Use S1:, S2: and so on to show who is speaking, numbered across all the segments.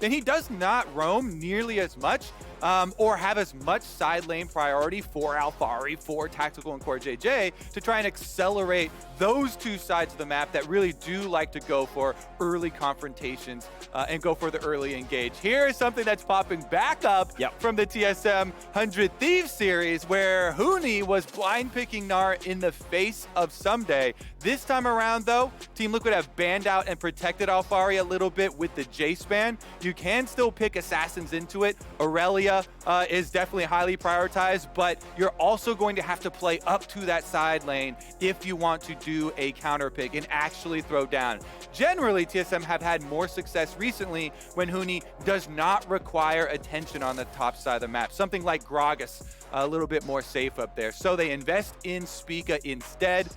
S1: then he does not roam nearly as much or have as much side lane priority for Alphari, for Tactical and CoreJJ to try and accelerate those two sides of the map that really do like to go for early confrontations and go for the early engage. Here is something that's popping back up from the TSM 100 Thieves series, where Huni was blind picking Gnar in the face of Someday. This time around, though, Team Liquid have banned out and protected Alphari a little bit with the J-Span. You can still pick assassins into it. Aurelia is definitely highly prioritized, but you're also going to have to play up to that side lane if you want to do a counter pick and actually throw down. Generally, TSM have had more success recently when Huni does not require attention on the top side of the map. Something like Gragas, a little bit more safe up there. So they invest in Spica instead.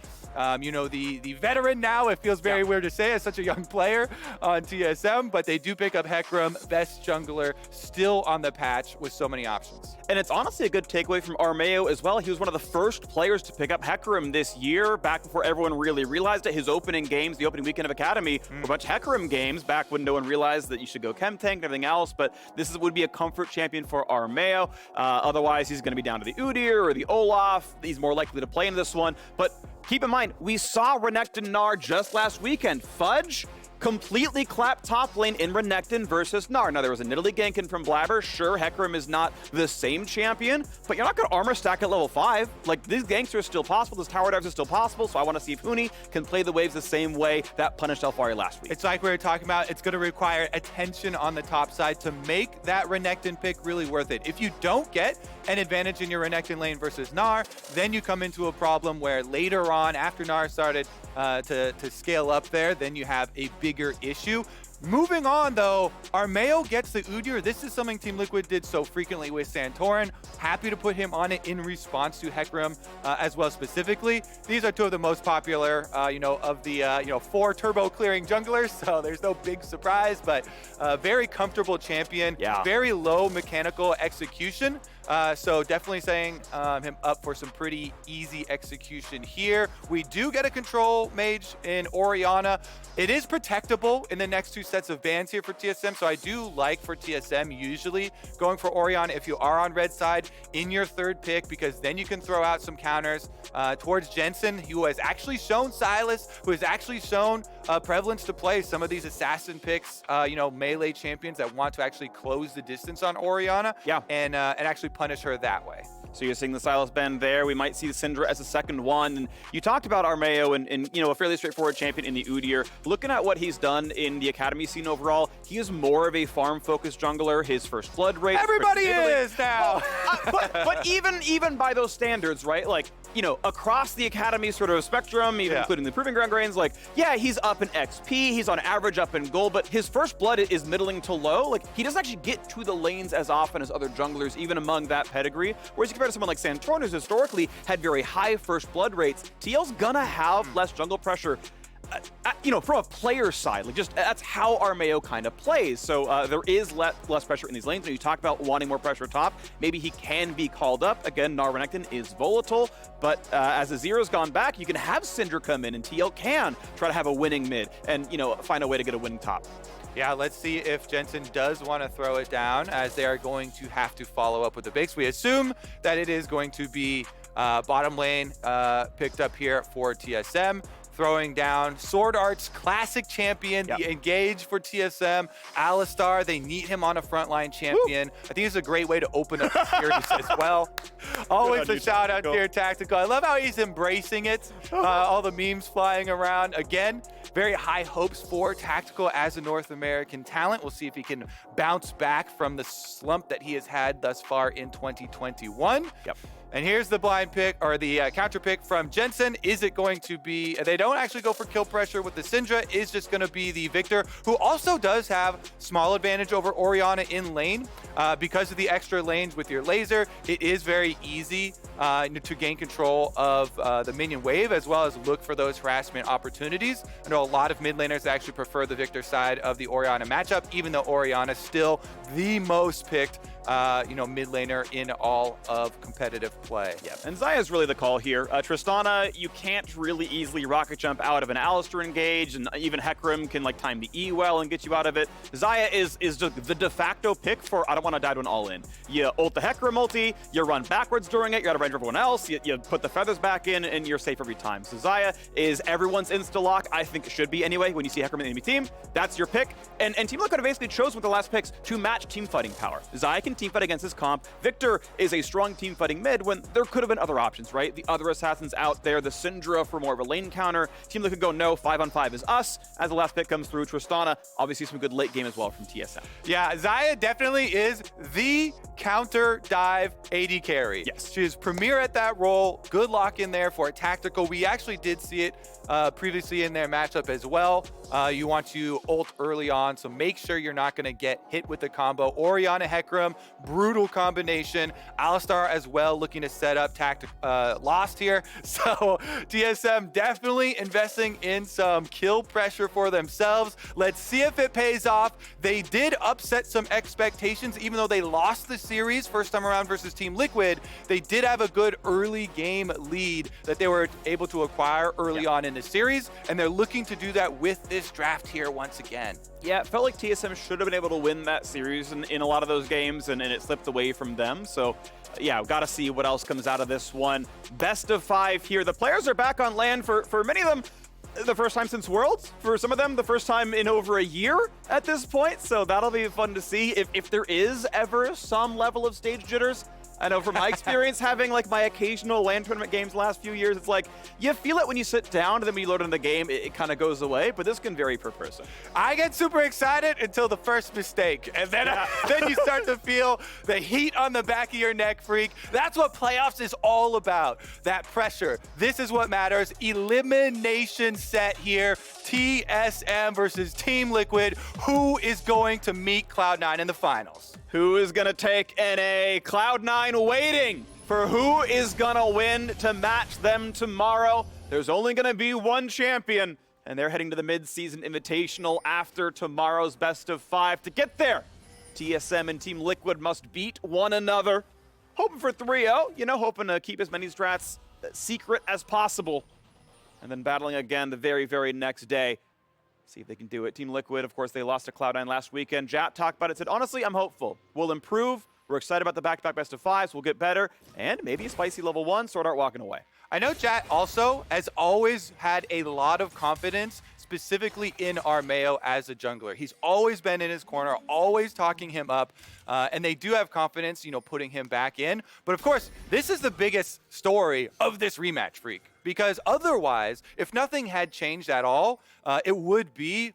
S1: You know, the veteran now, it feels very weird to say as such a young player on TSM, but they do pick up Hecarim, best jungler, still on the patch with so many options.
S2: And it's honestly a good takeaway from Armao as well. He was one of the first players to pick up Hecarim this year, back before everyone really realized it. His opening games, the opening weekend of Academy, were a bunch of Hecarim games back when no one realized that you should go chem tank and everything else, but would be a comfort champion for Armao. Otherwise, he's going to be down to the Udyr or the Olaf. He's more likely to play in this one, but keep in mind, we saw Renekton Gnar just last weekend. Fudge completely clapped top lane in Renekton versus Gnar. Now, there was a Nidalee ganking from Blabber. Sure, Hecarim is not the same champion, but you're not going to armor stack at level 5. Like, these ganks are still possible. This tower dives are still possible, so I want to see if Huni can play the waves the same way that punished Alphari last week.
S1: It's like we were talking about, it's going to require attention on the top side to make that Renekton pick really worth it. If you don't get an advantage in your Renekton lane versus Gnar, then you come into a problem where later on, after Gnar started to scale up there, then you have a bigger issue. Moving on, though, Armao gets the Udyr. This is something Team Liquid did so frequently with Santorin. Happy to put him on it in response to Hecarim as well specifically. These are two of the most popular, of the, 4 turbo clearing junglers, so there's no big surprise, but very comfortable champion, very low mechanical execution. So definitely saying him up for some pretty easy execution here. We do get a control mage in Orianna. It is protectable in the next 2 sets of bans here for TSM, so I do like for TSM usually going for Orianna if you are on red side in your 3rd pick, because then you can throw out some counters towards Jensen, who has actually shown Silas, who has actually shown prevalence to play some of these assassin picks, melee champions that want to actually close the distance on Orianna and actually punish her that way.
S2: So you're seeing the Silas bend there. We might see the Syndra as a second one. And you talked about Armao and a fairly straightforward champion in the Udyr. Looking at what he's done in the Academy scene overall, he is more of a farm-focused jungler. His first blood rate...
S1: Everybody is now!
S2: But even by those standards, right? Like, across the Academy sort of spectrum, even including the Proving Ground grains, like, he's up in XP, he's on average up in gold, but his first blood is middling to low. Like, he doesn't actually get to the lanes as often as other junglers, even among that pedigree. Whereas you compare to someone like Santorin, who's historically had very high first blood rates, TL's gonna have less jungle pressure. From a player side, like that's how Armao kind of plays. So there is less pressure in these lanes. When you talk about wanting more pressure top, maybe he can be called up. Again, Gnar Renekton is volatile, but as the Zero's gone back, you can have Syndra come in and TL can try to have a winning mid and, find a way to get a winning top.
S1: Yeah, let's see if Jensen does want to throw it down, as they are going to have to follow up with the Bigs. We assume that it is going to be bottom lane picked up here for TSM. Throwing down SwordArt's classic champion, the engage for TSM, Alistar. They need him on a frontline champion. I think it's a great way to open up the series as well. Always a shout out here, Tactical. I love how he's embracing it. All the memes flying around. Again, very high hopes for Tactical as a North American talent. We'll see if he can bounce back from the slump that he has had thus far in 2021. And here's the blind pick, or the counter pick from Jensen. Is it going to be, they don't actually go for kill pressure with the Syndra, is just going to be the Viktor, who also does have small advantage over Orianna in lane. Because of the extra lanes with your laser, it is very easy to gain control of the minion wave, as well as look for those harassment opportunities. I know a lot of mid laners actually prefer the Viktor side of the Orianna matchup, even though Orianna is still the most picked mid laner in all of competitive play.
S2: Yeah, and Xayah's really the call here. Tristana, you can't really easily rocket jump out of an Alistar engage, and even Hecarim can like time the E well and get you out of it. Xayah is just the de facto pick for I don't want to die to an all-in. You ult the Hecarim ulti, you run backwards during it, you're out of range of everyone else, you put the feathers back in, and you're safe every time. So Xayah is everyone's insta-lock. I think it should be anyway. When you see Hecarim in the enemy team, that's your pick. And Team Liquid basically chose with the last picks to match team fighting power. Xayah can team fight against his comp. Viktor is a strong team fighting mid when there could have been other options, right? The other assassins out there, the Syndra for more of a lane counter. Team Liquid go, no, 5-on-5 is us. As the last pick comes through, Tristana, obviously some good late game as well from TSM.
S1: Yeah, Xayah definitely is the counter dive AD carry.
S2: Yes.
S1: She is premier at that role. Good lock in there for a tactical. We actually did see it previously in their matchup as well. You want to ult early on, so make sure you're not going to get hit with the combo. Orianna, Hecarim, brutal combination. Alistar as well, looking to set up lost here. So TSM definitely investing in some kill pressure for themselves. Let's see if it pays off. They did upset some expectations, even though they lost the series first time around versus Team Liquid. They did have a good early game lead that they were able to acquire early on in the series, and they're looking to do that with this draft here once again.
S2: Yeah, it felt like TSM should have been able to win that series in a lot of those games, and it slipped away from them. So, yeah, we've got to see what else comes out of this one. Best of 5 here. The players are back on land for many of them. The first time since Worlds. For some of them, the first time in over a year at this point. So that'll be fun to see if there is ever some level of stage jitters. I know from my experience having like my occasional LAN tournament games the last few years, it's like you feel it when you sit down, and then when you load in the game, it kind of goes away, but this can vary per person.
S1: I get super excited until the first mistake, and then, then you start to feel the heat on the back of your neck, Phreak. That's what playoffs is all about, that pressure. This is what matters. Elimination set here. TSM versus Team Liquid. Who is going to meet Cloud9 in the finals?
S2: Who is going to take NA? Cloud9 waiting for who is going to win to match them tomorrow. There's only going to be one champion, and they're heading to the Mid-Season Invitational after tomorrow's best of 5. To get there, TSM and Team Liquid must beat one another. Hoping for 3-0, hoping to keep as many strats secret as possible. And then battling again the very, very next day. See if they can do it. Team Liquid, of course, they lost to Cloud9 last weekend. Jap talked about it, said, honestly, I'm hopeful. We'll improve. We're excited about the back-to-back best of 5s. We'll get better. And maybe a spicy level 1, SwordArt walking away.
S1: I know Jat also has always had a lot of confidence, specifically in Armao as a jungler. He's always been in his corner, always talking him up, and they do have confidence, putting him back in. But of course, this is the biggest story of this rematch, Phreak, because otherwise, if nothing had changed at all, it would be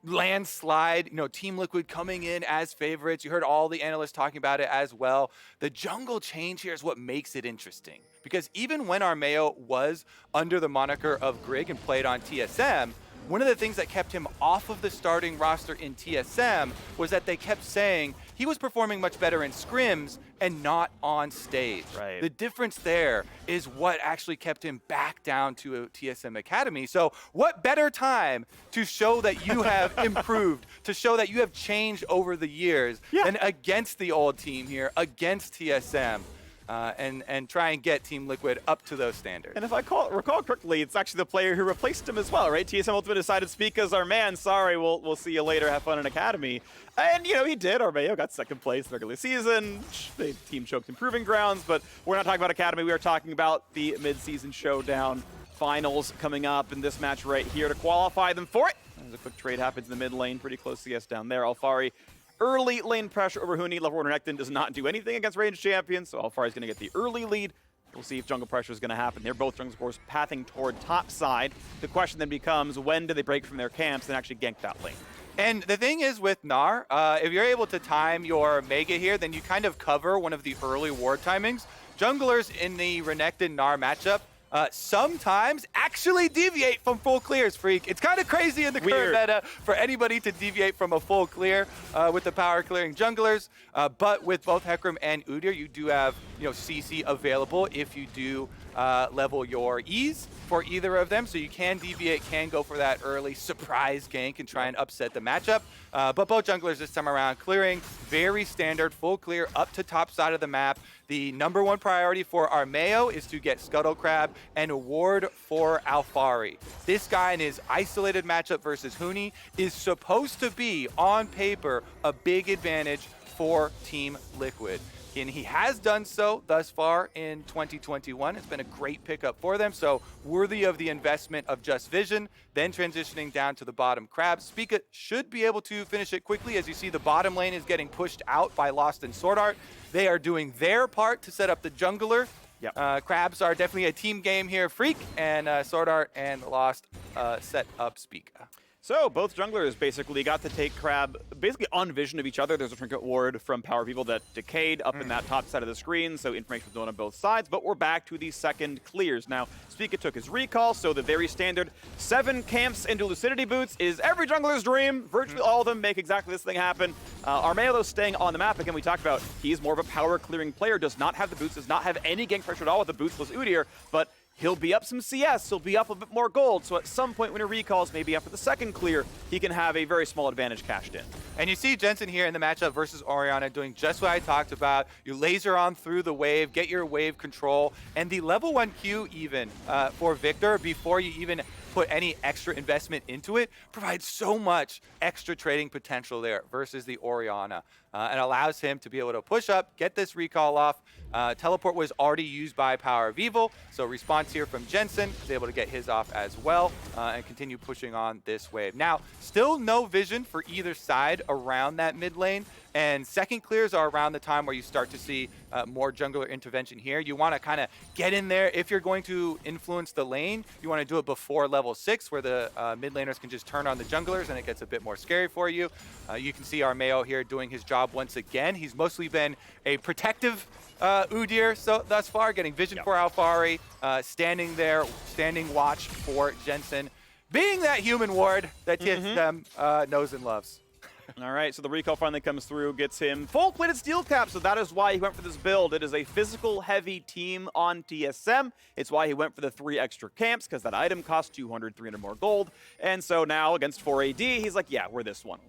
S1: landslide, Team Liquid coming in as favorites. You heard all the analysts talking about it as well. The jungle change here is what makes it interesting, because even when Armao was under the moniker of Grig and played on TSM, one of the things that kept him off of the starting roster in TSM was that they kept saying he was performing much better in scrims and not on stage.
S2: Right.
S1: The difference there is what actually kept him back down to a TSM Academy. So what better time to show that you have improved, to show that you have changed over the years than against the old team here, against TSM. And try and get Team Liquid up to those standards.
S2: And if I recall correctly, it's actually the player who replaced him as well, right? TSM ultimately decided Spica's our man. Sorry, we'll see you later. Have fun in Academy. And, he did. Armao got second place in the regular season. The team choked in Proving Grounds, but we're not talking about Academy. We are talking about the Mid-Season Showdown finals coming up in this match right here to qualify them for it. There's a quick trade happens in the mid lane. Pretty close CS down there. Alphari. Early lane pressure over Huni. Level 1 Renekton does not do anything against ranged champions, so Alphari is going to get the early lead. We'll see if jungle pressure is going to happen. They're both jungles, of course, pathing toward top side. The question then becomes, when do they break from their camps and actually gank that lane?
S1: And the thing is with Gnar, if you're able to time your Mega here, then you kind of cover one of the early ward timings. Junglers in the Renekton Gnar matchup sometimes actually deviate from full clears, Phreak. It's kind of crazy in the current meta for anybody to deviate from a full clear with the power clearing junglers. But with both Hecarim and Udyr, you do have CC available if you do level your E's for either of them. So you can deviate, can go for that early surprise gank and try and upset the matchup. But both junglers this time around clearing very standard full clear up to top side of the map. The #1 priority for Armao is to get Scuttle Crab and a ward for Alphari. This guy in his isolated matchup versus Huni is supposed to be, on paper, a big advantage for Team Liquid. And he has done so thus far in 2021. It's been a great pickup for them, so worthy of the investment of Just Vision. Then transitioning down to the bottom Crab. Spica should be able to finish it quickly. As you see, the bottom lane is getting pushed out by Lost and SwordArt. They are doing their part to set up the jungler. Yep. Crabs are definitely a team game here. Phreak and SwordArt and Lost set up Spica.
S2: So both junglers basically got to take Crab basically on vision of each other. There's a trinket ward from PowerOfEvil that decayed up in that top side of the screen, so information was known on both sides, but we're back to the second clears. Now, Spica took his recall, so the very standard 7 camps into Lucidity Boots is every jungler's dream. Virtually all of them make exactly this thing happen. Armao, though, staying on the map. Again, we talked about he's more of a power clearing player, does not have the boots, does not have any gank pressure at all with the bootsless Udyr, but he'll be up some CS, he'll be up a bit more gold, so at some point when he recalls, maybe after the second clear, he can have a very small advantage cashed in.
S1: And you see Jensen here in the matchup versus Orianna doing just what I talked about. You laser on through the wave, get your wave control, and the level 1 Q even for Viktor before you even put any extra investment into it provides so much extra trading potential there versus the Orianna. And allows him to be able to push up, get this recall off. Teleport was already used by PowerOfEvil, so response here from Jensen is able to get his off as well and continue pushing on this wave. Now, still no vision for either side around that mid lane, and second clears are around the time where you start to see more jungler intervention here. You want to kind of get in there. If you're going to influence the lane, you want to do it before level 6, where the mid laners can just turn on the junglers and it gets a bit more scary for you. You can see Armao here doing his job once again. He's mostly been a protective Udyr so thus far, getting vision for Alphari, standing there, standing watch for Jensen, being that human ward that TSM knows and loves.
S2: All right, so the recall finally comes through, gets him full-plated steel cap, so that is why he went for this build. It is a physical-heavy team on TSM. It's why he went for the 3 extra camps, because that item costs 200, 300 more gold. And so now, against 4 AD, he's like, yeah, we're this one.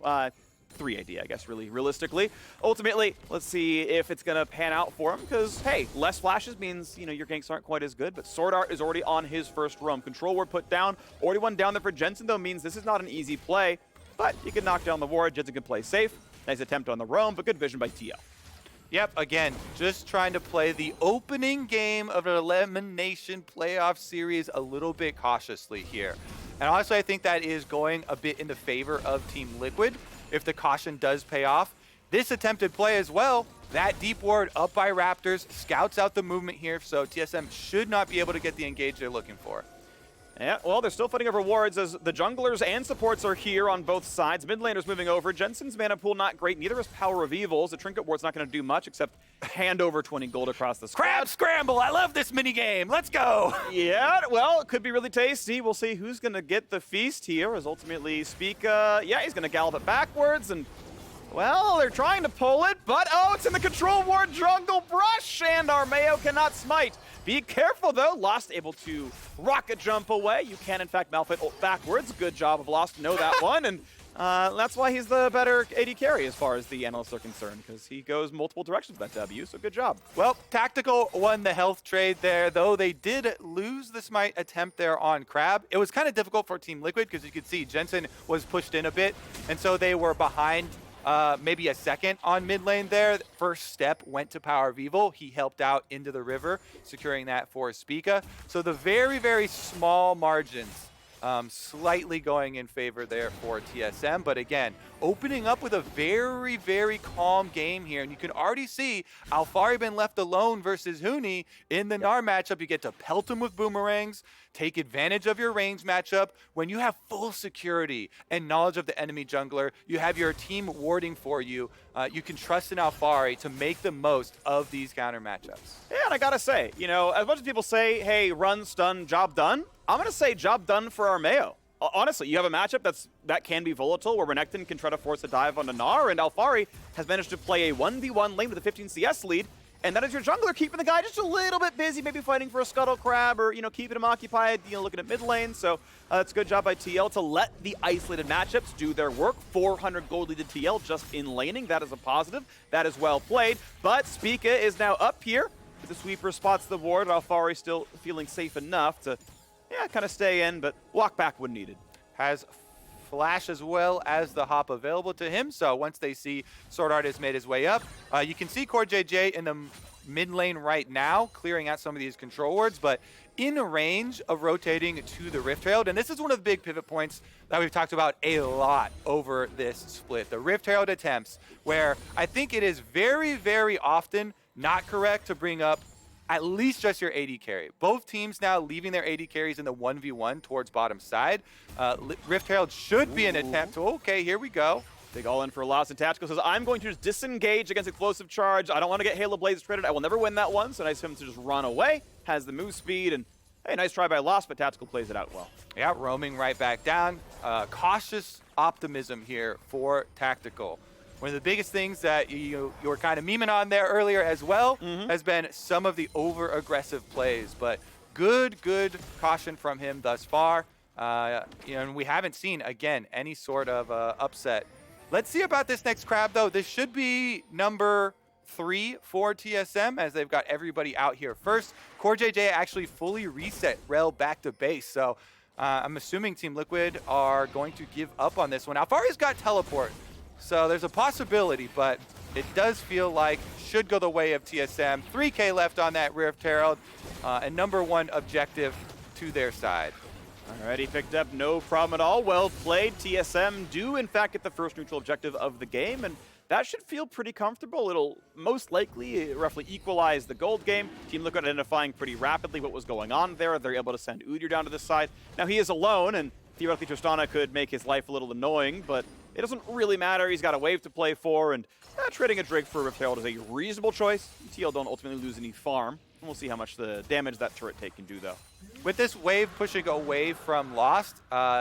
S2: 3 AD, I guess, really, realistically. Ultimately, let's see if it's going to pan out for him, because, hey, less flashes means, your ganks aren't quite as good, but SwordArt is already on his first roam. Control ward put down. Already one down there for Jensen, though, means this is not an easy play. But you can knock down the ward. Jensen can play safe. Nice attempt on the roam, but good vision by TL.
S1: Yep, again, just trying to play the opening game of an elimination playoff series a little bit cautiously here. And honestly, I think that is going a bit in the favor of Team Liquid if the caution does pay off. This attempted play as well, that deep ward up by Raptors, scouts out the movement here, so TSM should not be able to get the engage they're looking for.
S2: Yeah, well, they're still fighting over wards as the junglers and supports are here on both sides. Mid laners moving over. Jensen's mana pool not great. Neither is PowerOfEvil's. The trinket ward's not going to do much except hand over 20 gold across the squad.
S1: Crab scramble! I love this mini game. Let's go!
S2: Yeah, well, it could be really tasty. We'll see who's going to get the feast here. As ultimately Spica, yeah, he's going to gallop it backwards and. Well, they're trying to pull it, but oh, it's in the control ward jungle brush, and Armao cannot smite. Be careful, though. Lost able to rocket jump away. You can, in fact, malfight ult backwards. Good job of Lost to know that one, and that's why he's the better AD carry as far as the analysts are concerned, because he goes multiple directions with that W, so good job.
S1: Well, Tactical won the health trade there, though they did lose the smite attempt there on Crab. It was kind of difficult for Team Liquid, because you could see Jensen was pushed in a bit, and so they were behind maybe a second on mid lane there. First step went to PowerOfEvil. He helped out into the river, securing that for Spica. So the very, very small margins slightly going in favor there for TSM. But again, opening up with a very, very calm game here. And you can already see Alphari been left alone versus Huni in the Gnar matchup. You get to pelt him with boomerangs, take advantage of your range matchup. When you have full security and knowledge of the enemy jungler, you have your team warding for you. You can trust in Alphari to make the most of these counter matchups.
S2: Yeah, and I gotta say, as much as people say, hey, run, stun, job done, I'm going to say job done for Armao. Honestly, you have a matchup that can be volatile, where Renekton can try to force a dive onto Gnar, and Alphari has managed to play a 1v1 lane with a 15 CS lead, And that is your jungler keeping the guy just a little bit busy, maybe fighting for a scuttle crab or, keeping him occupied, looking at mid lane. So it's a good job by TL to let the isolated matchups do their work. 400 gold lead to TL just in laning. That is a positive. That is well played. But Spica is now up here. The sweeper spots the ward. Alphari still feeling safe enough to, kind of stay in, but walk back when needed.
S1: Has flash as well as the hop available to him. So once they see SwordArt has made his way up, you can see CoreJJ in the mid lane right now, clearing out some of these control wards, but in range of rotating to the Rift Herald. And this is one of the big pivot points that we've talked about a lot over this split. The Rift Herald attempts, where I think it is very, very often not correct to bring up at least just your AD carry. Both teams now leaving their AD carries in the 1v1 towards bottom side. Rift Herald should be an attempt to, okay, here we go.
S2: Big all in for Lost, and Tactical says, I'm going to just disengage against Explosive Charge. I don't want to get Halo Blaze traded. I will never win that one, so nice of him to just run away. Has the move speed, and hey, nice try by Lost, but Tactical plays it out well.
S1: Yeah, roaming right back down. Cautious optimism here for Tactical. One of the biggest things that you were kind of memeing on there earlier as well has been some of the over-aggressive plays, but good caution from him thus far. And we haven't seen, again, any sort of upset. Let's see about this next crab, though. This should be number 3 for TSM, as they've got everybody out here first. CoreJJ actually fully reset Rel back to base, so I'm assuming Team Liquid are going to give up on this one. Alphari's got teleport, so there's a possibility, but it does feel like should go the way of TSM. 3K left on that Rift Herald, and number 1 objective to their side.
S2: Alrighty, picked up, no problem at all. Well played. TSM do, in fact, get the first neutral objective of the game, and that should feel pretty comfortable. It'll most likely roughly equalize the gold game. Team Liquid identifying pretty rapidly what was going on there. They're able to send Udyr down to this side. Now, he is alone, and theoretically Tristana could make his life a little annoying, but it doesn't really matter. He's got a wave to play for, and trading a Drake for Rift Herald is a reasonable choice. TL don't ultimately lose any farm. We'll see how much the damage that turret take can do, though.
S1: With this wave pushing away from Lost,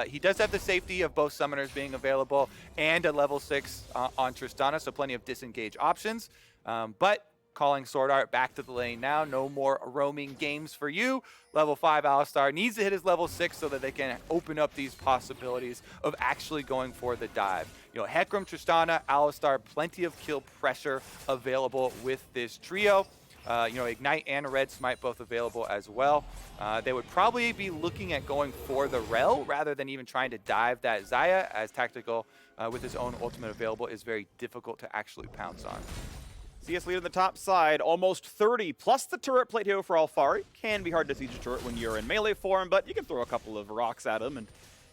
S1: he does have the safety of both summoners being available and a level 6 on Tristana, so plenty of disengage options. But calling SwordArt back to the lane now. No more roaming games for you. Level 5 Alistar needs to hit his level 6 so that they can open up these possibilities of actually going for the dive. Hecarim, Tristana, Alistar, plenty of kill pressure available with this trio. Ignite and Red Smite both available as well. They would probably be looking at going for the Rel rather than even trying to dive that Xayah, as Tactical with his own ultimate available is very difficult to actually pounce on.
S2: CS lead on the top side, almost 30, plus the turret plate here for Alphari. Can be hard to siege a turret when you're in melee form, but you can throw a couple of rocks at him and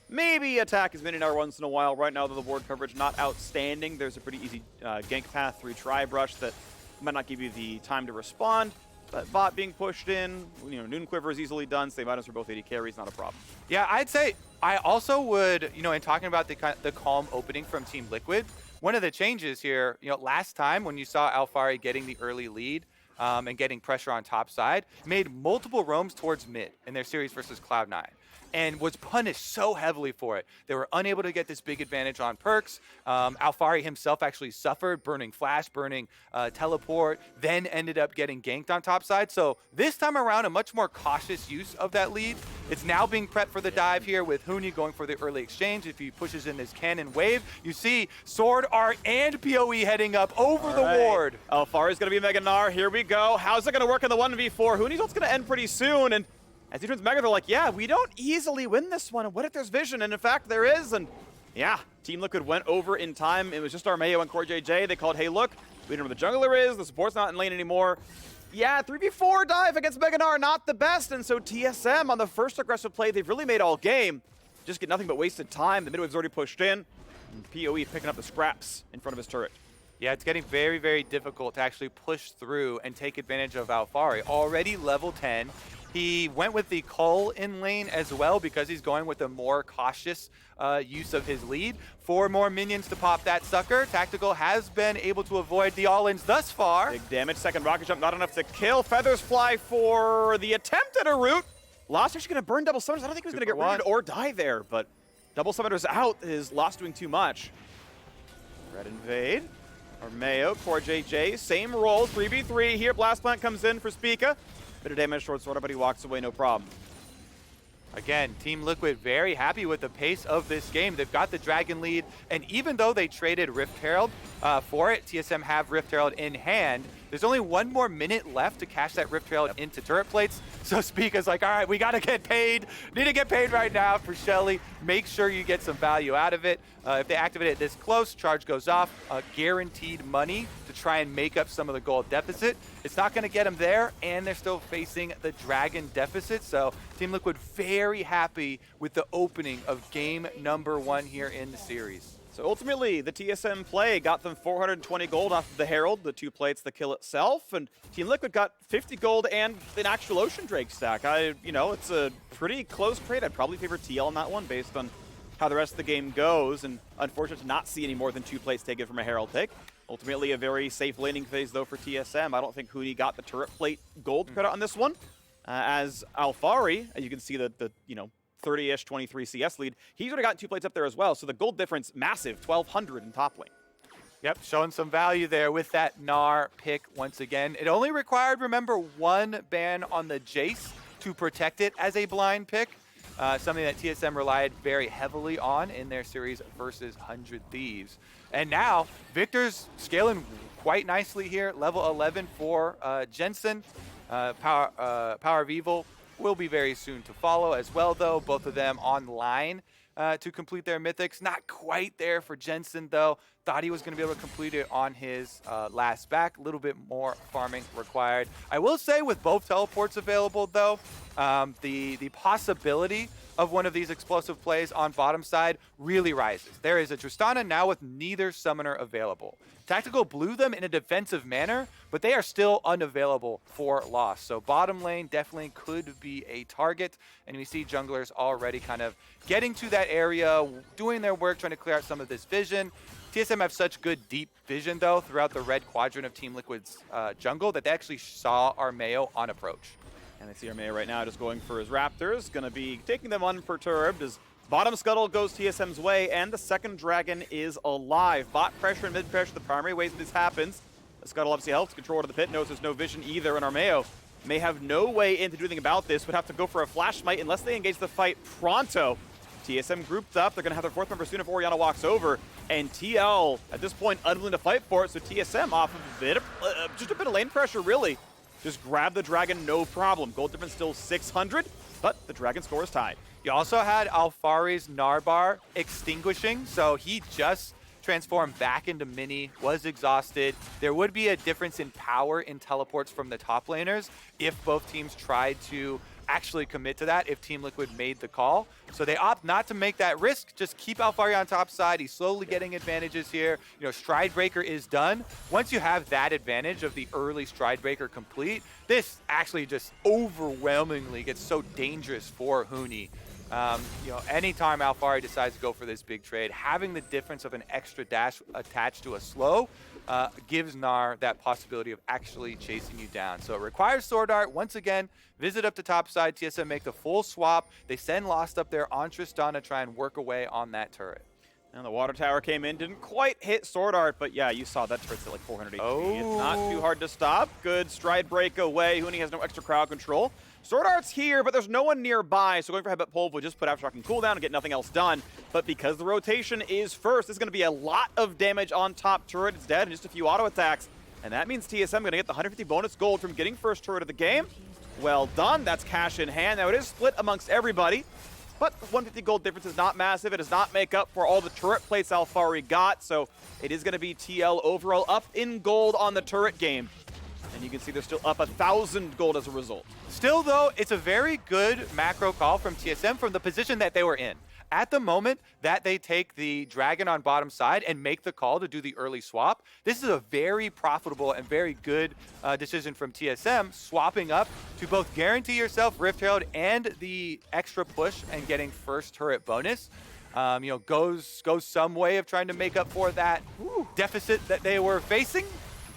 S2: maybe attack his minion every once in a while. Right now, the ward coverage not outstanding. There's a pretty easy gank path through Tri-Brush that might not give you the time to respond, but bot being pushed in, Noon Quiver is easily done, same items for both AD carries, not a problem.
S1: Yeah, I'd say I also would, in talking about the calm opening from Team Liquid, one of the changes here, last time when you saw Alphari getting the early lead and getting pressure on top side, made multiple roams towards mid in their series versus Cloud9. And was punished so heavily for it. They were unable to get this big advantage on perks. Alphari himself actually suffered, burning flash, burning teleport, then ended up getting ganked on top side. So this time around, a much more cautious use of that lead. It's now being prepped for the dive here with Huni going for the early exchange. If he pushes in this cannon wave, you see SwordArt and PoE heading up over the ward.
S2: Alphari's going to be Mega Gnar. Here we go. How's it going to work in the 1v4? Huni's ult's going to end pretty soon, and as he turns Mega, they're like, yeah, we don't easily win this one. What if there's vision? And in fact, there is. And yeah, Team Liquid went over in time. It was just Armao and CoreJJ. They called, hey, look, we don't know where the jungler is. The support's not in lane anymore. Yeah, 3v4 dive against Mega Gnar, not the best. And so TSM on the first aggressive play they've really made all game just get nothing but wasted time. The mid wave's already pushed in. And PoE picking up the scraps in front of his turret.
S1: Yeah, it's getting very, very difficult to actually push through and take advantage of Alphari. Already level 10. He went with the cull in lane as well because he's going with a more cautious use of his lead. 4 more minions to pop that sucker. Tactical has been able to avoid the all-ins thus far.
S2: Big damage, second rocket jump, not enough to kill. Feathers fly for the attempt at a root. Lost actually going to burn double summoners. I don't think he was going to get rooted or die there, but double summoners out is Lost doing too much. Red invade. Armao, CoreJJ, same role, 3v3 here. Blast Plant comes in for Spica. Bit of damage towards SwordArt, but he walks away, no problem.
S1: Again, Team Liquid very happy with the pace of this game. They've got the Dragon lead, and even though they traded Rift Herald for it, TSM have Rift Herald in hand. There's only 1 more minute left to cash that Rift Herald into turret plates. So Spica's like, all right, we got to get paid. Need to get paid right now for Shelly. Make sure you get some value out of it. If they activate it this close, charge goes off. Guaranteed money to try and make up some of the gold deficit. It's not going to get them there, and they're still facing the Dragon deficit. So Team Liquid very happy with the opening of game number 1 here in the series.
S2: So ultimately, the TSM play got them 420 gold off of the Herald, the 2 plates, the kill itself, and Team Liquid got 50 gold and an actual Ocean Drake stack. It's a pretty close trade. I'd probably favor TL on that one based on how the rest of the game goes, and unfortunate to not see any more than 2 plates taken from a Herald pick. Ultimately, a very safe laning phase, though, for TSM. I don't think Huni got the turret plate gold credit on this one. As Alphari, as you can see, the 30-ish 23 CS lead, he's already got 2 plates up there as well. So the gold difference, massive, 1,200 in top lane.
S1: Yep, showing some value there with that Gnar pick once again. It only required, remember, 1 ban on the Jace to protect it as a blind pick. Something that TSM relied very heavily on in their series versus 100 Thieves. And now, Viktor's scaling quite nicely here. Level 11 for Jensen. PowerOfEvil will be very soon to follow as well, though. Both of them online to complete their mythics. Not quite there for Jensen, though. Thought he was going to be able to complete it on his last back. A little bit more farming required. I will say with both teleports available, though, the possibility of one of these explosive plays on bottom side really rises. There is a Tristana now with neither summoner available. Tactical blew them in a defensive manner, but they are still unavailable for loss. So bottom lane definitely could be a target. And we see junglers already kind of getting to that area, doing their work, trying to clear out some of this vision. TSM have such good deep vision, though, throughout the red quadrant of Team Liquid's jungle that they actually saw Armao on approach.
S2: And they see Armao right now just going for his Raptors. Going to be taking them unperturbed as bottom scuttle goes TSM's way, and the second dragon is alive. Bot pressure and mid pressure, the primary ways this happens. The scuttle obviously helps control to the pit, knows there's no vision either, and Armao may have no way in to do anything about this, would have to go for a flash smite unless they engage the fight pronto. TSM grouped up, they're going to have their 4th member soon if Orianna walks over, and TL at this point unwilling to fight for it, so TSM off of just a bit of lane pressure, really. Just grab the dragon, no problem. Gold difference still 600, but the dragon score is tied.
S1: You also had Alphari's Narbar extinguishing, so he just transformed back into Mini, was exhausted. There would be a difference in power in teleports from the top laners if both teams tried to actually commit to that, if Team Liquid made the call. So they opt not to make that risk, just keep Alphari on top side. He's slowly getting advantages here. Stride Breaker is done. Once you have that advantage of the early Stride Breaker complete, this actually just overwhelmingly gets so dangerous for Huni. Anytime Alphari decides to go for this big trade, having the difference of an extra dash attached to a slow gives Gnar that possibility of actually chasing you down. So it requires SwordArt. Once again, visit up to top side. TSM make the full swap. They send Lost up there on Tristana, try and work away on that turret.
S2: And the water tower came in, didn't quite hit SwordArt, but yeah, you saw that turret's at like 400 HP.
S1: Oh.
S2: It's not too hard to stop. Good stride break away. Huni has no extra crowd control. SwordArt's here, but there's no one nearby, so going for Headbutt Pole would just put Aftershock in cooldown and get nothing else done. But because the rotation is first, there's going to be a lot of damage on top turret. It's dead in just a few auto attacks, and that means TSM going to get the 150 bonus gold from getting first turret of the game. Well done. That's cash in hand. Now it is split amongst everybody, but the 150 gold difference is not massive. It does not make up for all the turret plates Alphari got, so it is going to be TL overall up in gold on the turret game. And you can see they're still up 1,000 gold as a result.
S1: Still, though, it's a very good macro call from TSM from the position that they were in. At the moment that they take the dragon on bottom side and make the call to do the early swap, this is a very profitable and very good decision from TSM, swapping up to both guarantee yourself Rift Herald and the extra push and getting first turret bonus. Goes some way of trying to make up for that deficit that they were facing.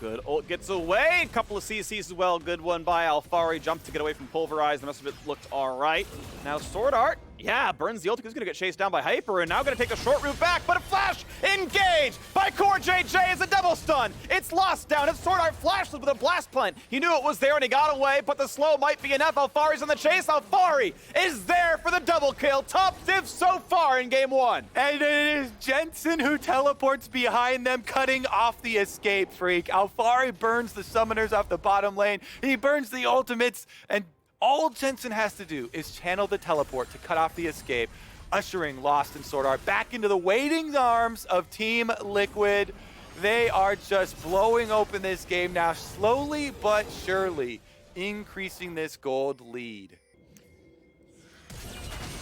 S2: Good ult gets away. A couple of CCs as well. Good one by Alphari. Jumped to get away from Pulverize. The rest of it looked all right. Now SwordArt Yeah, burns the ult. He's going to get chased down by Hyper, and now going to take a short route back, but a flash engaged by CoreJJ is a double stun. It's lost down. It's SwordArt flashed with a blast plant. He knew it was there, and he got away, but the slow might be enough. Alphari's on the chase. Alphari is there for the double kill. Top div so far in game 1.
S1: And it is Jensen who teleports behind them, cutting off the escape, Phreak. Alphari burns the summoners off the bottom lane. He burns the ultimates, and all Jensen has to do is channel the teleport to cut off the escape, ushering Lost and SwordArt back into the waiting arms of Team Liquid. They are just blowing open this game now, slowly but surely increasing this gold lead.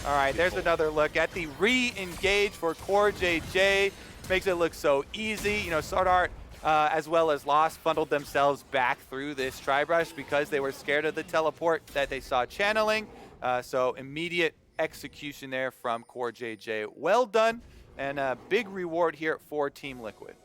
S1: All right, there's another look at the re-engage for CoreJJ. Makes it look so easy. You know, SwordArt as well as Lost funneled themselves back through this tri-brush because they were scared of the teleport that they saw channeling. So immediate execution there from CoreJJ. Well done, and a big reward here for Team Liquid.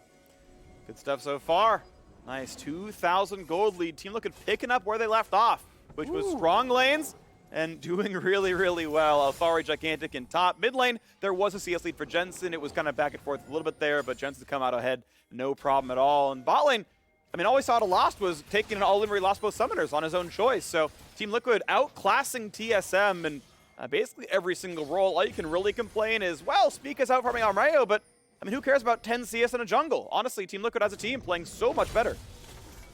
S2: Good stuff so far. Nice 2,000 gold lead. Team Liquid picking up where they left off, which was strong lanes and doing really, really well. Alphari gigantic in top. Mid lane, there was a CS lead for Jensen. It was kind of back and forth a little bit there, but Jensen's come out ahead, no problem at all. And bot lane, I mean, all we saw to Lost was taking an all-in where he lost both summoners on his own choice. So Team Liquid outclassing TSM in basically every single role. All you can really complain is, well, Spica's outfarming Armao, but I mean, who cares about 10 CS in a jungle? Honestly, Team Liquid as a team playing so much better.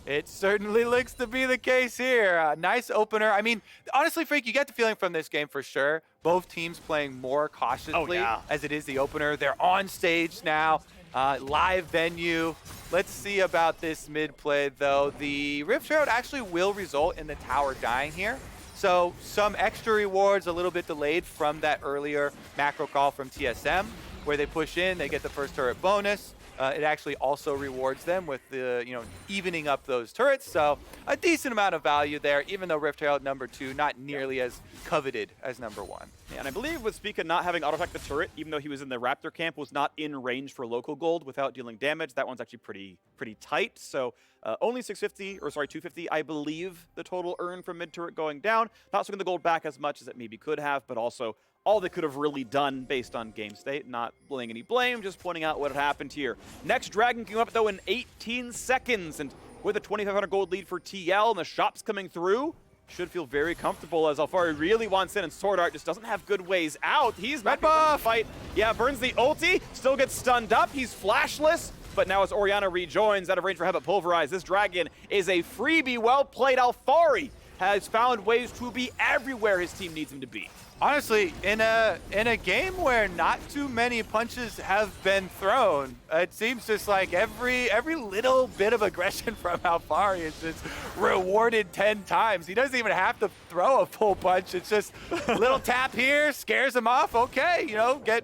S1: It certainly looks to be the case here. Nice opener. I mean, honestly, Phreak, you get the feeling from this game for sure. Both teams playing more cautiously as it is the opener. They're on stage now, live venue. Let's see about this mid play, though. The Rift Herald actually will result in the tower dying here. So some extra rewards, a little bit delayed from that earlier macro call from TSM, where they push in, they get the first turret bonus. It actually also rewards them with the, evening up those turrets. So a decent amount of value there, even though Rift Herald #2 not nearly as coveted as #1.
S2: Yeah, and I believe with Spica not having auto-attack the turret, even though he was in the Raptor camp, was not in range for local gold without dealing damage. That one's actually pretty tight. So only 250, I believe, the total earn from mid-turret going down. Not swinging the gold back as much as it maybe could have, but also all they could have really done based on game state. Not laying any blame, just pointing out what had happened here. Next Dragon came up, though, in 18 seconds. And with a 2,500 gold lead for TL and the shops coming through, should feel very comfortable as Alphari really wants in, and SwordArt just doesn't have good ways out. He's not going to fight. Yeah, burns the ulti, still gets stunned up. He's flashless, but now as Orianna rejoins out of range for Hebat Pulverize, this Dragon is a freebie. Well played. Alphari has found ways to be everywhere his team needs him to be.
S1: Honestly, in a game where not too many punches have been thrown, it seems just like every little bit of aggression from Alphari is just rewarded 10 times. He doesn't even have to throw a full punch. It's just a little tap here, scares him off. Okay,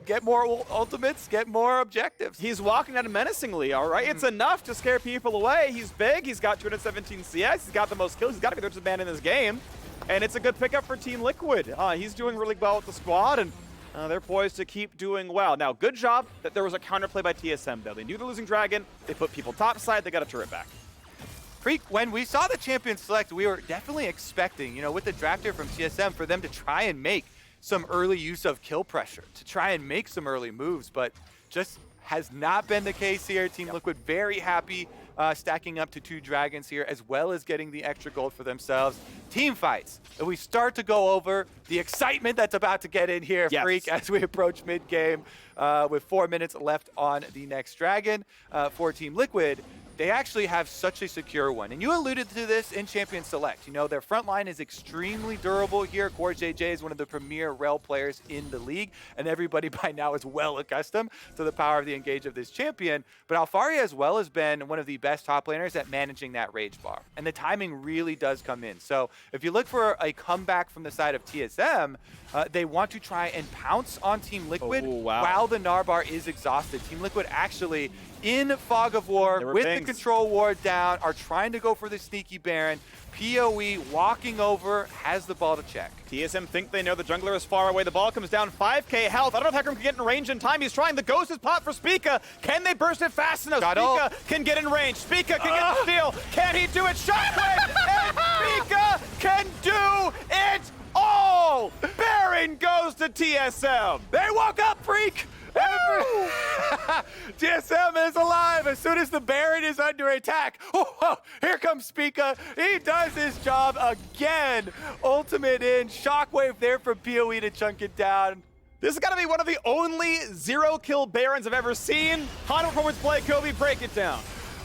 S1: get more ultimates, get more objectives.
S2: He's walking at him menacingly, all right? It's enough to scare people away. He's big. He's got 217 CS. He's got the most kills. He's got to be the richest man in this game. And it's a good pickup for Team Liquid. He's doing really well with the squad, and they're poised to keep doing well. Now, good job that there was a counterplay by TSM, though. They knew the losing Dragon. They put people topside. They got a turret back.
S1: Phreak, when we saw the champion select, we were definitely expecting, with the drafter from TSM, for them to try and make some early use of kill pressure, to try and make some early moves, but just has not been the case here. Team Liquid very happy stacking up to 2 dragons here, as well as getting the extra gold for themselves. Team fights. And we start to go over the excitement that's about to get in here, Phreak, as we approach mid-game with 4 minutes left on the next dragon for Team Liquid. They actually have such a secure one. And you alluded to this in Champion Select. Their front line is extremely durable here. CoreJJ is one of the premier rel players in the league, and everybody by now is well accustomed to the power of the engage of this champion. But Alphari as well has been one of the best top laners at managing that rage bar. And the timing really does come in. So if you look for a comeback from the side of TSM, they want to try and pounce on Team Liquid while the Gnar bar is exhausted. Team Liquid actually in Fog of War with the control ward down are trying to go for the sneaky Baron. PoE walking over, has the ball to check.
S2: TSM think they know the jungler is far away. The ball comes down, 5k health. I don't know if Hecarim can get in range in time. He's trying. The ghost is popped for Spica. Can they burst it fast enough? Spica can get in range. Spica can get the steal. Can he do it? Shockwave! And Spica can do it all! Bury point goes to TSM.
S1: They woke up, Phreak! TSM is alive as soon as the Baron is under attack. Oh, here comes Spica. He does his job again. Ultimate in, shockwave there from PoE to chunk it down.
S2: This has got to be one of the only 0-kill Barons I've ever seen. High performance play, Kobe, break it down.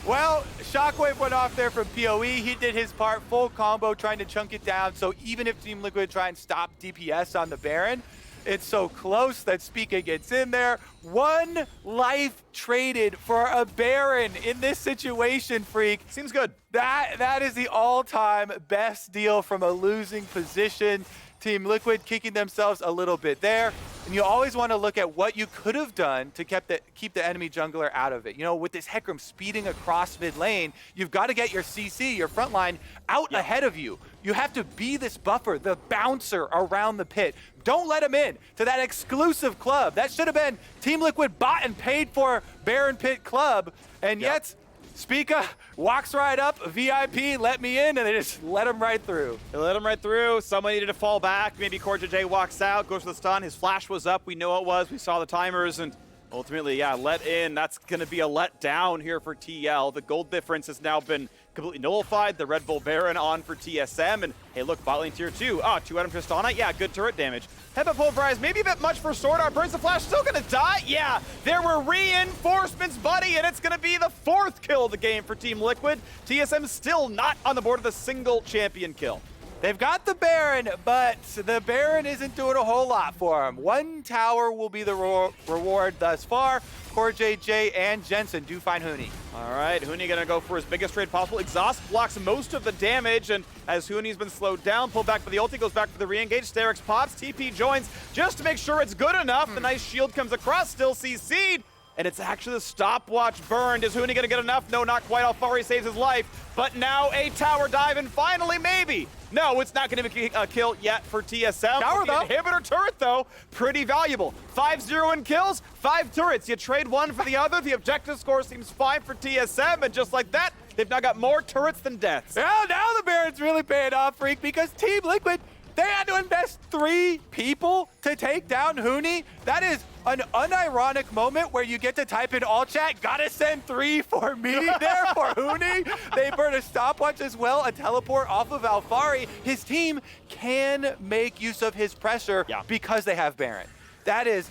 S1: Well, shockwave went off there from PoE. He did his part, full combo, trying to chunk it down. So even if Team Liquid try and stop DPS on the Baron, it's so close that Spica gets in there. 1 life traded for a Baron in this situation, Phreak.
S2: Seems good.
S1: That is the all-time best deal from a losing position. Team Liquid kicking themselves a little bit there. And you always want to look at what you could have done to keep the enemy jungler out of it. You know, with this Hecarim speeding across mid lane, you've got to get your CC, your front line, out ahead of you. You have to be this buffer, the bouncer around the pit. Don't let him in to that exclusive club. That should have been Team Liquid bought and paid for Baron Pit Club. And yet, Spica walks right up, VIP, let me in, and they just let him right through.
S2: They let him right through. Someone needed to fall back. Maybe CoreJJ walks out, goes for the stun. His flash was up. We know it was. We saw the timers, and ultimately, yeah, let in. That's going to be a letdown here for TL. The gold difference has now been completely nullified. The Red Bull Baron on for TSM. And hey, look, bot lane tier 2. Oh, 2-item Tristana. Yeah, good turret damage. Headbutt pulverized, maybe a bit much for SwordArt. Burns the flash, still gonna die? Yeah, there were reinforcements, buddy, and it's gonna be the 4th kill of the game for Team Liquid. TSM still not on the board with a single champion kill.
S1: They've got the Baron, but the Baron isn't doing a whole lot for him. 1 tower will be the reward thus far. CoreJJ and Jensen do find Huni.
S2: All right, Huni gonna go for his biggest trade possible. Exhaust blocks most of the damage, and as Huni's been slowed down, pulled back for the ulti, goes back for the re-engage. Sterix pops, TP joins, just to make sure it's good enough. The nice shield comes across, still CC'd. And it's actually the stopwatch burned. Is Huni gonna get enough? No, not quite. Alphari saves his life. But now a tower dive, and finally, maybe. No, it's not gonna be a kill yet for TSM.
S1: Tower, though.
S2: Inhibitor turret, though, pretty valuable. 5-0 in kills, 5 turrets. You trade one for the other. The objective score seems fine for TSM, and just like that, they've now got more turrets than deaths.
S1: Yeah, now the Baron's really paying off, Phreak, because Team Liquid, they had to invest 3 people to take down Huni. That is an unironic moment where you get to type in all chat, gotta send 3 for me there for Huni. They burn a stopwatch as well, a teleport off of Alphari. His team can make use of his pressure because they have Baron. That is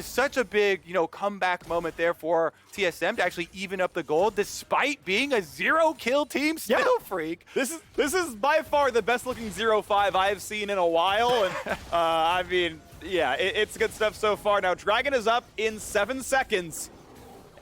S1: such a big, comeback moment there for TSM to actually even up the gold, despite being a 0-kill team still, Phreak.
S2: This is by far the best looking 0-5 I've seen in a while, and I mean, yeah, it's good stuff so far. Now, Dragon is up in 7 seconds,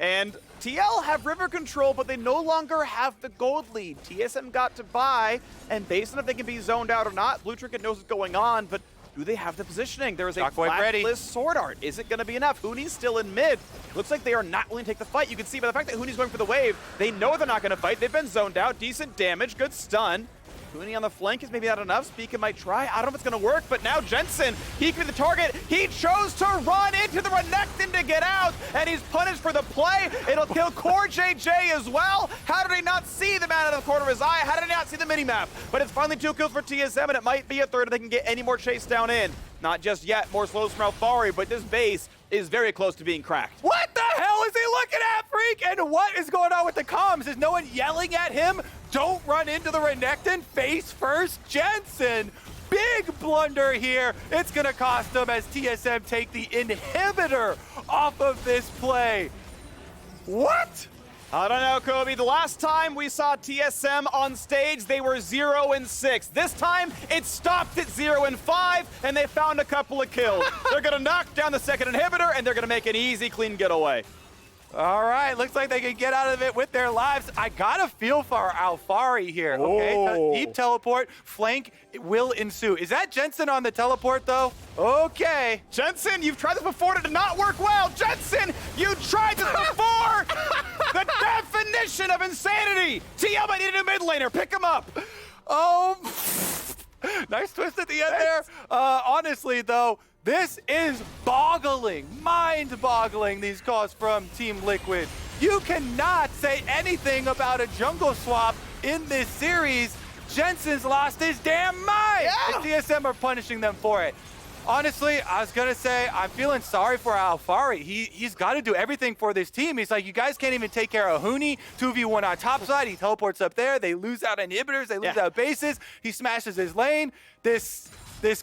S2: and TL have river control, but they no longer have the gold lead. TSM got to buy, and based on if they can be zoned out or not, Blue Trinket knows what's going on, but do they have the positioning? There is a flashless SwordArt. Is it going to be enough? Huni's still in mid. Looks like they are not willing to take the fight. You can see by the fact that Huni's going for the wave, they know they're not going to fight. They've been zoned out. Decent damage. Good stun. Huni on the flank is maybe not enough. Spica might try. I don't know if it's going to work, but now Jensen, he can be the target. He chose to run into the Renekton to get out, and he's punished for the play. It'll kill CoreJJ as well. How did he not see the man out of the corner of his eye? How did he not see the minimap? But it's finally 2 kills for TSM, and it might be a 3rd if they can get any more chase down in. Not just yet. More slows from Alphari, but this base is very close to being cracked.
S1: What the hell is he looking at, Phreak? And what is going on with the comms? Is no one yelling at him? Don't run into the Renekton. Face first, Jensen. Big blunder here. It's going to cost them as TSM take the inhibitor off of this play. What?
S2: I don't know, Kobe. The last time we saw TSM on stage, they were 0-6. This time, it stopped at 0-5, and they found a couple of kills. They're going to knock down the 2nd inhibitor, and they're going to make an easy, clean getaway.
S1: All right, looks like they can get out of it with their lives. I got a feel for Alphari here, okay? Deep teleport, flank will ensue. Is that Jensen on the teleport, though? Okay.
S2: Jensen, you've tried this before, it did not work well. Jensen, you tried this before! The definition of insanity! TL might need a new mid laner, pick him up!
S1: Nice twist at the end there. Honestly, though, this is boggling, mind-boggling, these calls from Team Liquid. You cannot say anything about a jungle swap in this series. Jensen's lost his damn mind, and TSM are punishing them for it. Honestly, I was going to say, I'm feeling sorry for Alphari. He's got to do everything for this team. He's like, you guys can't even take care of Huni. 2v1 on top side. He teleports up there. They lose out inhibitors. They lose out bases. He smashes his lane. This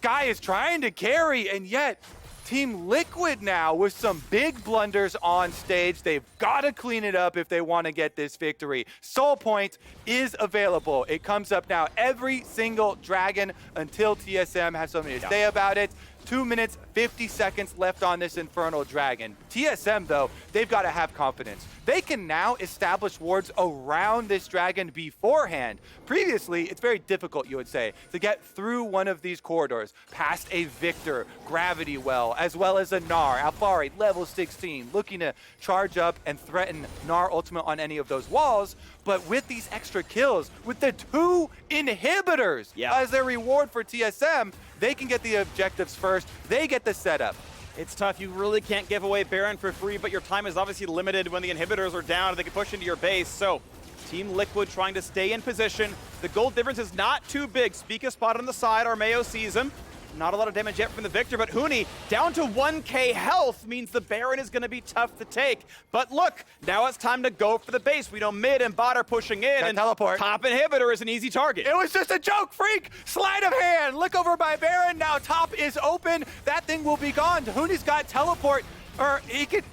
S1: guy is trying to carry, and yet Team Liquid now with some big blunders on stage. They've got to clean it up if they want to get this victory. Soul Point is available. It comes up now every single dragon until TSM has something to say about it. 2 minutes, 50 seconds left on this Infernal Dragon. TSM, though, they've got to have confidence. They can now establish wards around this dragon beforehand. Previously, it's very difficult, you would say, to get through one of these corridors, past a Viktor, Gravity Well, as well as a Gnar. Alphari, level 16, looking to charge up and threaten Gnar ultimate on any of those walls. But with these extra kills, with the 2 inhibitors as their reward for TSM, they can get the objectives first. They get the setup.
S2: It's tough. You really can't give away Baron for free, but your time is obviously limited when the inhibitors are down and they can push into your base. So Team Liquid trying to stay in position. The gold difference is not too big. Spica spotted on the side. Armao sees him. Not a lot of damage yet from the Viktor, but Huni down to 1k health means the Baron is going to be tough to take. But look, now it's time to go for the base. We know mid and bot are pushing in, and
S1: teleport.
S2: Top inhibitor is an easy target.
S1: It was just a joke, Phreak! Sleight of hand! Look over by Baron, now top is open. That thing will be gone. Huni's got teleport, or he could,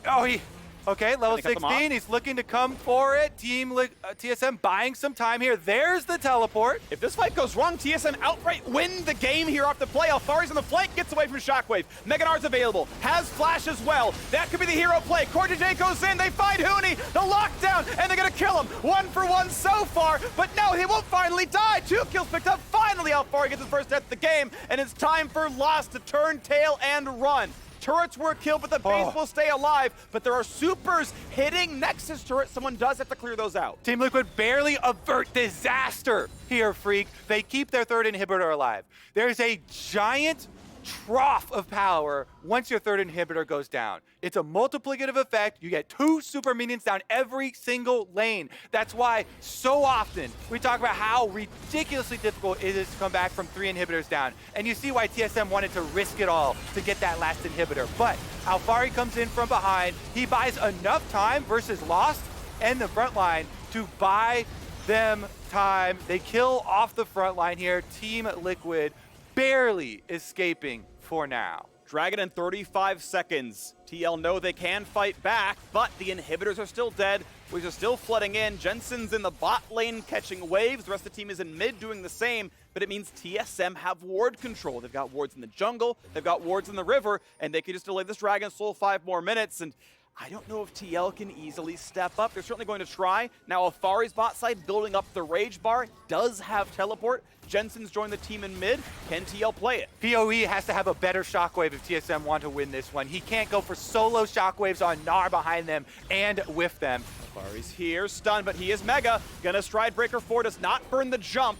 S1: okay, level 16, he's looking to come for it. TSM buying some time here. There's the teleport.
S2: If this fight goes wrong, TSM outright win the game here off the play. Alphari's on the flank, gets away from Shockwave. Gnar's available, has flash as well. That could be the hero play. CoreJJ goes in, they find Huni, the lockdown, and they're gonna kill him. 1 for 1 so far, but no, he won't finally die. 2 kills picked up. Finally, Alphari gets his first death of the game, and it's time for Lost to turn tail and run. Turrets were killed, but the base will stay alive. But there are supers hitting Nexus turret. Someone does have to clear those out.
S1: Team Liquid barely avert disaster here, Phreak. They keep their 3rd inhibitor alive. There's a giant trough of power once your 3rd inhibitor goes down. It's a multiplicative effect. You get 2 super minions down every single lane. That's why so often we talk about how ridiculously difficult it is to come back from 3 inhibitors down. And you see why TSM wanted to risk it all to get that last inhibitor. But Alphari comes in from behind. He buys enough time versus Lost and the front line to buy them time. They kill off the front line here. Team Liquid barely escaping for now.
S2: Dragon in 35 seconds. TL know they can fight back, but the inhibitors are still dead. Waves are still flooding in. Jensen's in the bot lane catching waves. The rest of the team is in mid doing the same, but it means TSM have ward control. They've got wards in the jungle, they've got wards in the river, and they can just delay this Dragon Soul 5 more minutes. And I don't know if TL can easily step up. They're certainly going to try. Now Alphari's bot side building up the Rage Bar, does have teleport. Jensen's joined the team in mid. Can TL play it?
S1: PoE has to have a better Shockwave if TSM want to win this one. He can't go for solo Shockwaves on Gnar behind them and whiff them.
S2: Alphari's here, stunned, but he is Mega. Gonna Stride Breaker 4, does not burn the jump.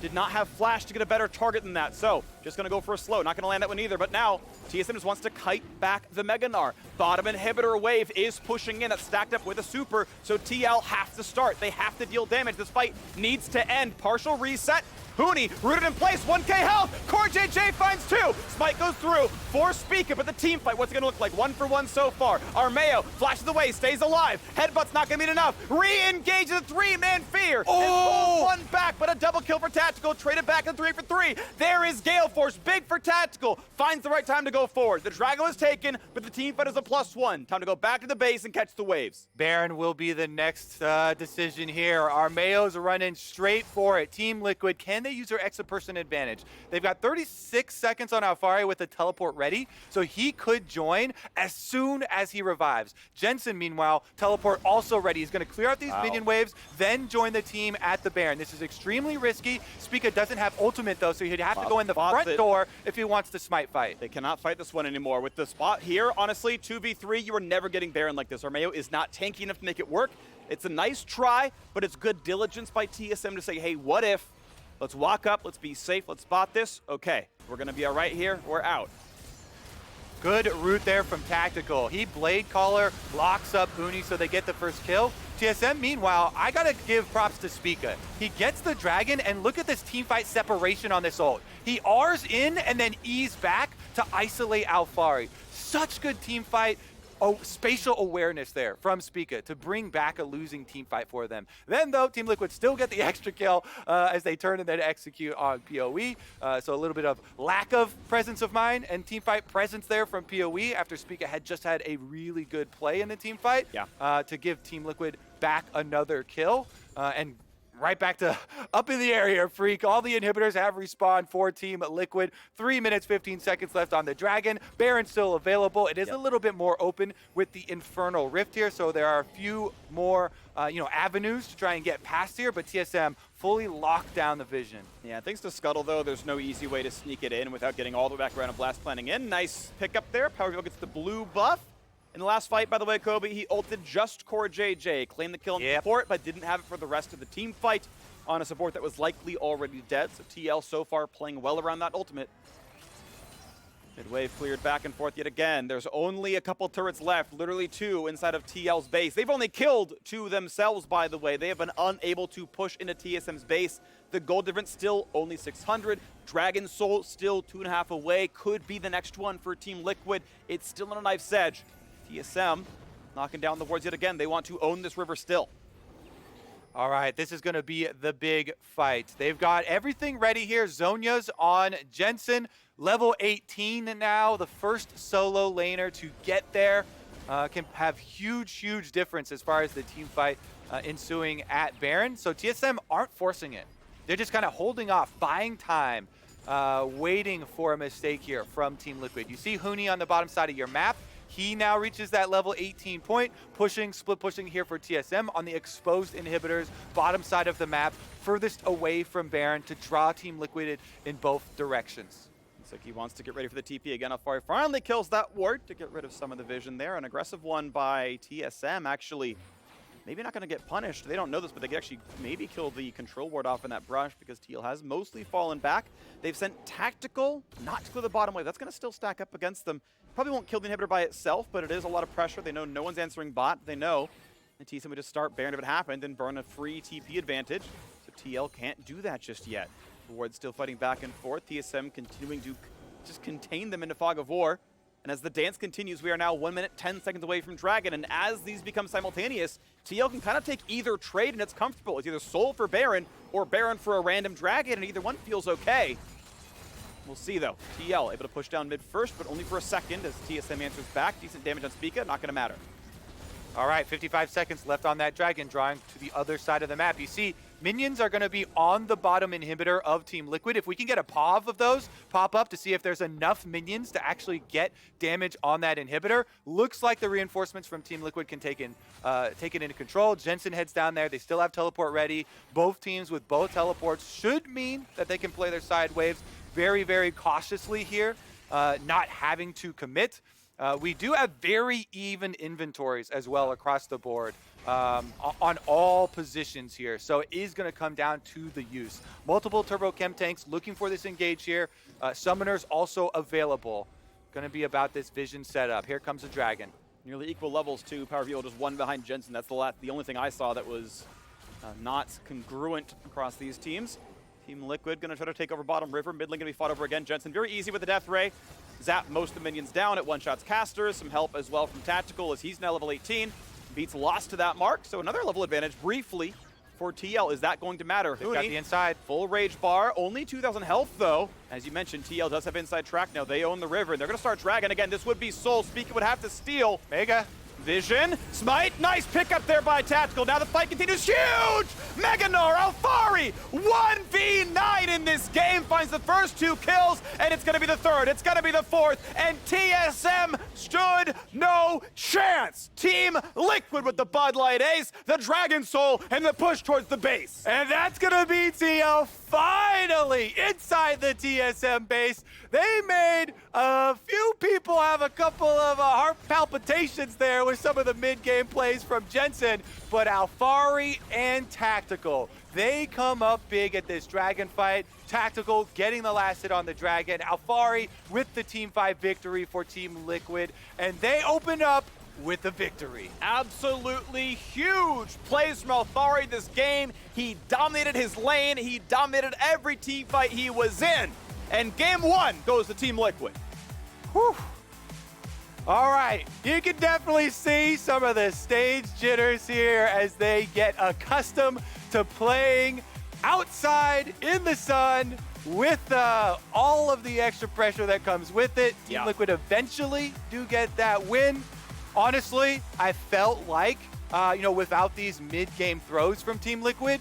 S2: Did not have flash to get a better target than that, so just gonna go for a slow. Not gonna land that one either, but now TSM just wants to kite back the Mega Gnar. Bottom inhibitor wave is pushing in. That's stacked up with a super, so TL have to start. They have to deal damage. This fight needs to end. Partial reset. Huni rooted in place, 1k health. CoreJJ finds 2. Smite goes through for Spica, but the team fight, what's it gonna look like? 1 for 1 so far. Armao flashes away, stays alive. Headbutt's not gonna be enough. Re-engages a 3-man fear. And pulls 1 back, but a double kill for Tactical. Traded back in 3 for 3. There is Gale Force, big for Tactical. Finds the right time to go forward. The Dragon was taken, but the team fight is a +1. Time to go back to the base and catch the waves.
S1: Baron will be the next decision here. Armao's running straight for it. Team Liquid, can they use their extra person advantage? They've got 36 seconds on Alphari with the teleport ready, so he could join as soon as he revives. Jensen, meanwhile, teleport also ready. He's going to clear out these minion waves, then join the team at the Baron. This is extremely risky. Spica doesn't have ultimate, though, so he'd have to go in the front door if he wants to smite fight.
S2: They cannot fight this one anymore. With the spot here, honestly, 2v3, you are never getting Baron like this. Armao is not tanky enough to make it work. It's a nice try, but it's good diligence by TSM to say, hey, what if? Let's walk up, let's be safe, let's spot this. Okay, we're gonna be all right here, we're out.
S1: Good route there from Tactical. He Blade Caller locks up Huni so they get the first kill. TSM, meanwhile, I gotta give props to Spica. He gets the dragon, and look at this teamfight separation on this ult. He R's in and then E's back to isolate Alphari. Such good teamfight. Oh, spatial awareness there from Spica to bring back a losing team fight for them. Then, though, Team Liquid still get the extra kill as they turn and then execute on PoE. So a little bit of lack of presence of mind and team fight presence there from PoE after Spica had just had a really good play in the team fight to give Team Liquid back another kill. And right back to up in the air here, Phreak. All the inhibitors have respawned for Team Liquid. 3 minutes, 15 seconds left on the Dragon. Baron still available. It is a little bit more open with the Infernal Rift here, so there are a few more avenues to try and get past here, but TSM fully locked down the vision.
S2: Yeah, thanks to Scuttle, though, there's no easy way to sneak it in without getting all the way back around and blast planning in. Nice pickup there. PowerOfEvil gets the blue buff. In the last fight, by the way, Kobe, he ulted just CoreJJ, claimed the kill in support, but didn't have it for the rest of the team fight on a support that was likely already dead. So TL so far playing well around that ultimate. Midwave cleared back and forth yet again. There's only a couple turrets left, literally 2 inside of TL's base. They've only killed 2 themselves, by the way. They have been unable to push into TSM's base. The gold difference still only 600. Dragon Soul still 2.5 away. Could be the next one for Team Liquid. It's still on a knife's edge. TSM knocking down the wards yet again. They want to own this river still.
S1: All right, this is going to be the big fight. They've got everything ready here. Zhonya's on Jensen, level 18 now. The first solo laner to get there can have huge difference as far as the team fight ensuing at Baron. So TSM aren't forcing it. They're just kind of holding off, buying time, waiting for a mistake here from Team Liquid. You see Huni on the bottom side of your map. He now reaches that level 18 point, split pushing here for TSM on the exposed inhibitors, bottom side of the map, furthest away from Baron to draw Team Liquid in both directions.
S2: Looks like he wants to get ready for the TP again. Alphari finally kills that ward to get rid of some of the vision there. An aggressive one by TSM, actually. Maybe not going to get punished. They don't know this, but they could actually maybe kill the control ward off in that brush because TL has mostly fallen back. They've sent Tactical not to clear the bottom wave. That's going to still stack up against them. Probably won't kill the inhibitor by itself, but it is a lot of pressure. They know no one's answering bot. They know the TSM would just start Baron if it happened and burn a free TP advantage. So TL can't do that just yet. The ward's still fighting back and forth. TSM continuing to just contain them into Fog of War. And as the dance continues, we are now 1 minute, 10 seconds away from Dragon. And as these become simultaneous, TL can kind of take either trade and it's comfortable. It's either Soul for Baron or Baron for a random Dragon, and either one feels okay. We'll see, though. TL able to push down mid first, but only for a second as TSM answers back. Decent damage on Spica, not going to matter.
S1: All right, 55 seconds left on that Dragon, drawing to the other side of the map. You see, minions are going to be on the bottom inhibitor of Team Liquid. If we can get a POV of those pop up to see if there's enough minions to actually get damage on that inhibitor, looks like the reinforcements from Team Liquid can take it into control. Jensen heads down there. They still have teleport ready. Both teams with both teleports should mean that they can play their side waves very cautiously here, not having to commit. We do have very even inventories as well across the board on all positions here. So it is going to come down to the use. Multiple turbo chem tanks looking for this engage here. Summoners also available. Going to be about this vision setup. Here comes the Dragon.
S2: Nearly equal levels too. PowerOfEvil just one behind Jensen. That's the only thing I saw that was not congruent across these teams. Team Liquid going to try to take over bottom river. Mid lane going to be fought over again. Jensen very easy with the Death Ray. Zap most of the minions down at one-shots casters. Some help as well from Tactical as he's now level 18. Beats lost to that mark, so another level advantage briefly for TL. Is that going to matter?
S1: They've got the inside.
S2: Full rage bar, only 2,000 health though. As you mentioned, TL does have inside track now. They own the river, and they're going to start Dragon again. This would be Soul. Spica would have to steal.
S1: Mega.
S2: Vision, Smite, nice pickup there by Tactical. Now the fight continues, huge! Gnar, Alphari, 1v9 in this game, finds the first 2 kills, and it's gonna be the third, it's gonna be the fourth, and TSM stood no chance. Team Liquid with the Bud Light Ace, the Dragon Soul, and the push towards the base.
S1: And that's gonna be TL finally inside the TSM base. They made a few people have a couple of heart palpitations there with some of the mid-game plays from Jensen, but Alphari and Tactical, they come up big at this Dragon fight. Tactical getting the last hit on the Dragon. Alphari with the Team 5 victory for Team Liquid, and they open up with the victory.
S2: Absolutely huge plays from Alphari this game. He dominated his lane. He dominated every team fight he was in. And game 1 goes to Team Liquid.
S1: Whew. All right, you can definitely see some of the stage jitters here as they get accustomed to playing outside in the sun with all of the extra pressure that comes with it. Team Liquid eventually do get that win. Honestly, I felt like, without these mid-game throws from Team Liquid,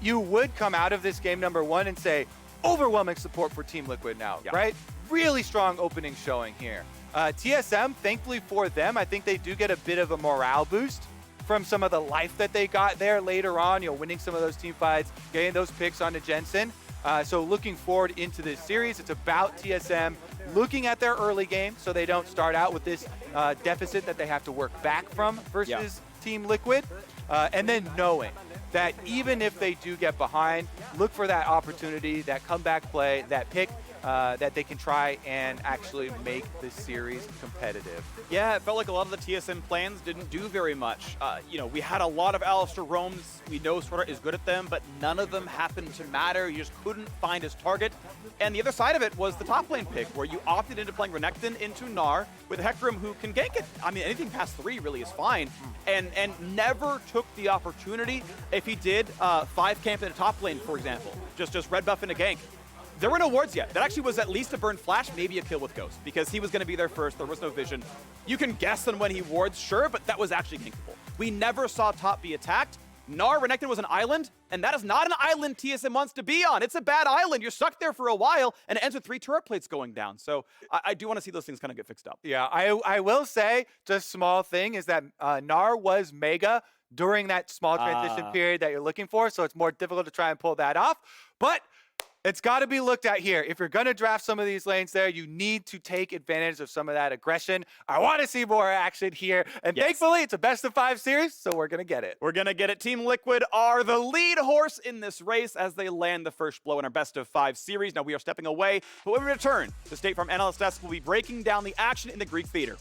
S1: you would come out of this game number 1 and say, overwhelming support for Team Liquid now, right? Really strong opening showing here. TSM, thankfully for them, I think they do get a bit of a morale boost from some of the life that they got there later on, winning some of those team fights, getting those picks onto Jensen. So looking forward into this series, it's about TSM looking at their early game so they don't start out with this deficit that they have to work back from versus Team Liquid. And then knowing that even if they do get behind, look for that opportunity, that comeback play, that pick that they can try and actually make this series competitive.
S2: Yeah, it felt like a lot of the TSM plans didn't do very much. We had a lot of Alistar roams. We know SwordArt is good at them, but none of them happened to matter. You just couldn't find his target. And the other side of it was the top lane pick, where you opted into playing Renekton into Gnar with Hecarim, who can gank it. I mean, anything past 3 really is fine. And never took the opportunity. If he did 5 camp in a top lane, for example, just red buff in a gank, there were no wards yet. That actually was at least a burn flash, maybe a kill with Ghost, because he was going to be there first. There was no vision. You can guess on when he wards, sure, but that was actually gankable. We never saw top be attacked. Gnar, Renekton was an island, and that is not an island TSM wants to be on. It's a bad island. You're stuck there for a while, and it ends with 3 turret plates going down. So I do want to see those things kind of get fixed up.
S1: Yeah, I will say, just small thing, is that Gnar was mega during that small transition period that you're looking for, so it's more difficult to try and pull that off. But it's got to be looked at here. If you're going to draft some of these lanes there, you need to take advantage of some of that aggression. I want to see more action here. And thankfully, it's a best-of-5 series, so we're going to get it.
S2: We're going to get it. Team Liquid are the lead horse in this race as they land the first blow in our best-of-5 series. Now, we are stepping away, but when we return, the State Farm NLSS will be breaking down the action in the Greek Theater.